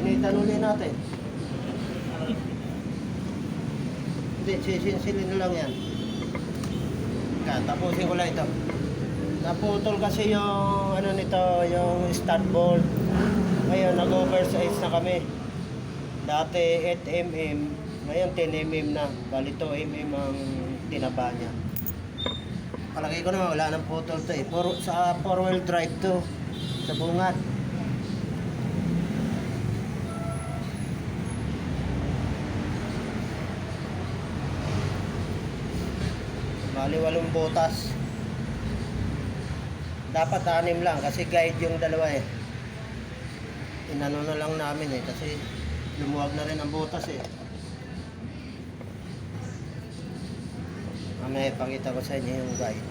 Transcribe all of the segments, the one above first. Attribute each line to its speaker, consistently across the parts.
Speaker 1: Palitan ulit natin. Hindi, sisinsilin na lang yan. Tapusin ko lang ito. Naputol kasi yung ano nito, yung stud bolt. Ngayon nag-oversize na kami. Dati 8mm, ngayon 10mm na. Bali 2mm ang tinaba niya. Palagay ko naman wala nang putol to eh. Sa 4-wheel drive to. Sa bungat. Bali 8 butas. Dapat 6 lang kasi guide yung dalawa eh. Inano na lang namin eh kasi lumuwag na rin ang butas eh. Mamaya ipakita ko sa inyo yung guide.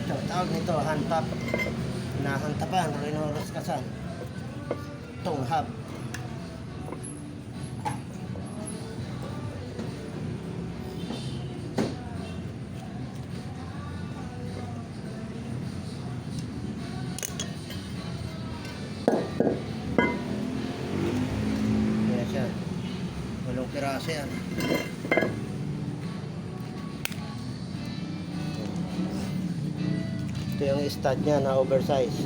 Speaker 1: Ito, tawag nito hand tap. Nahantapan, rinoros kasan. Itong hub. Yan siya. 8 piraso yan. Ito yung stud niya na oversize.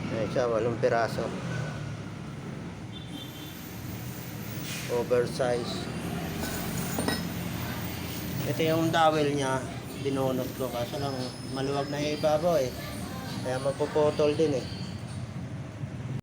Speaker 1: Ayan siya, 8 piraso. Oversize. Ito yung dowel niya. Binunot ko kaso lang maluwag na yung ibabaw eh. Kaya magpuputol din eh.